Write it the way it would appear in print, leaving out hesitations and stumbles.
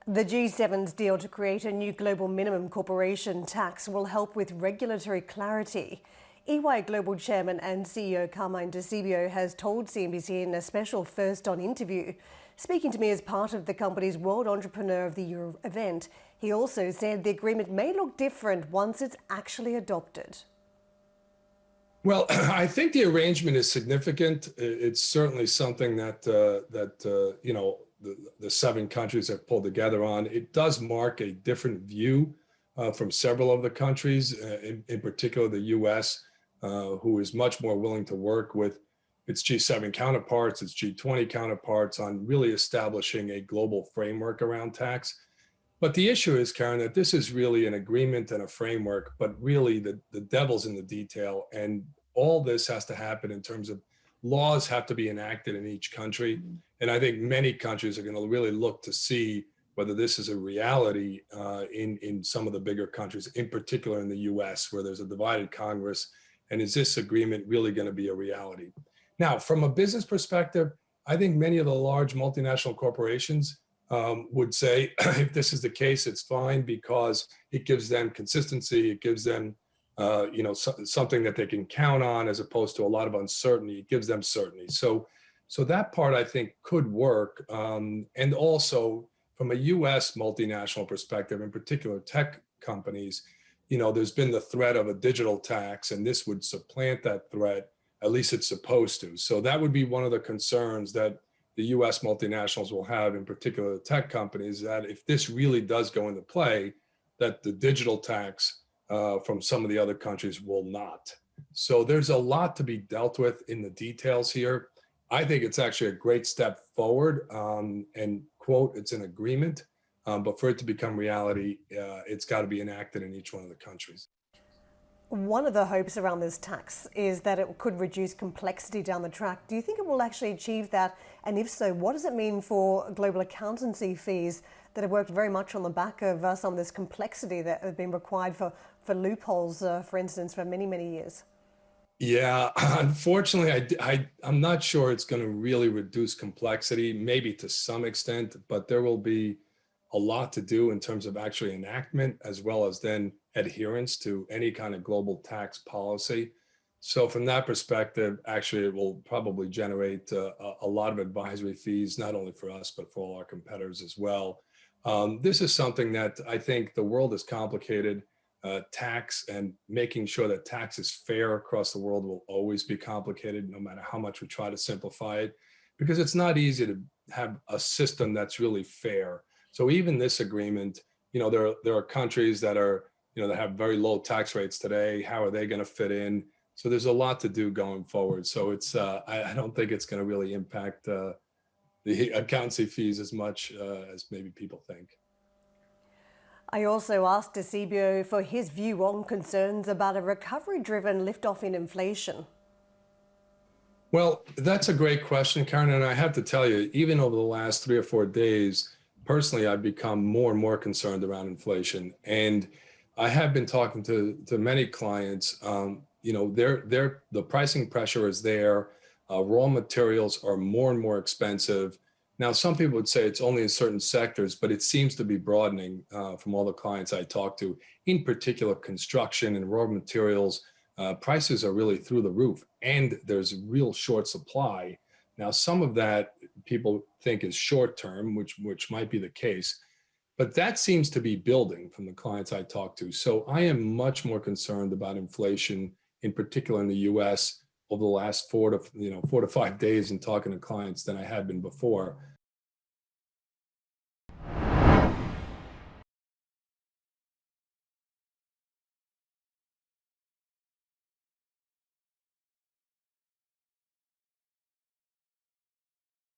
The G7's deal to create a new global minimum corporation tax will help with regulatory clarity. EY Global Chairman and CEO Carmine Di Sibio has told CNBC in a special First On interview. Speaking to me as part of the company's World Entrepreneur of the Year event, he also said the agreement may look different once it's actually adopted. Well, I think the arrangement is significant. It's certainly something that the seven countries have pulled together on. It does mark a different view from several of the countries, in particular the U.S., who is much more willing to work with its G7 counterparts, its G20 counterparts on really establishing a global framework around tax. But the issue is, Karen, that this is really an agreement and a framework, but really the devil's in the detail. And all this has to happen in terms of laws have to be enacted in each country. And I think many countries are going to really look to see whether this is a reality in some of the bigger countries, in particular in the US, where there's a divided Congress. And is this agreement really going to be a reality? Now, from a business perspective, I think many of the large multinational corporations would say, if this is the case, it's fine because it gives them consistency. It gives them, something that they can count on as opposed to a lot of uncertainty. It gives them certainty. So that part I think could work. And also from a U.S. multinational perspective, in particular tech companies, there's been the threat of a digital tax, and this would supplant that threat. At least it's supposed to. So that would be one of the concerns that the U.S. multinationals will have, in particular the tech companies, that if this really does go into play, that the digital tax from some of the other countries will not. So there's a lot to be dealt with in the details here. I think it's actually a great step forward, and quote, it's an agreement, but for it to become reality, it's got to be enacted in each one of the countries. One of the hopes around this tax is that it could reduce complexity down the track. Do you think it will actually achieve that? And if so, what does it mean for global accountancy fees that have worked very much on the back of some of this complexity that have been required for loopholes, for instance, for many, many years? Yeah, unfortunately, I'm not sure it's going to really reduce complexity, maybe to some extent, but there will be a lot to do in terms of actually enactment, as well as then adherence to any kind of global tax policy. So from that perspective, actually, it will probably generate a lot of advisory fees, not only for us, but for all our competitors as well. This is something that I think the world is complicated. Tax and making sure that tax is fair across the world will always be complicated, no matter how much we try to simplify it, because it's not easy to have a system that's really fair. So even this agreement, there are countries that are, that have very low tax rates today. How are they going to fit in? So there's a lot to do going forward. So it's, I don't think it's going to really impact the accountancy fees as much as maybe people think. I also asked Di Sibio for his view on concerns about a recovery-driven liftoff in inflation. Well, that's a great question, Karen. And I have to tell you, even over the last 3 or 4 days, personally, I've become more and more concerned around inflation. And I have been talking to many clients. The pricing pressure is there. Raw materials are more and more expensive. Now, some people would say it's only in certain sectors, but it seems to be broadening from all the clients I talk to. In particular, construction and raw materials, prices are really through the roof, and there's real short supply. Now, some of that people think is short term, which might be the case, but that seems to be building from the clients I talk to. So I am much more concerned about inflation, in particular in the U.S., over the last 4 to 5 days in talking to clients than I had been before.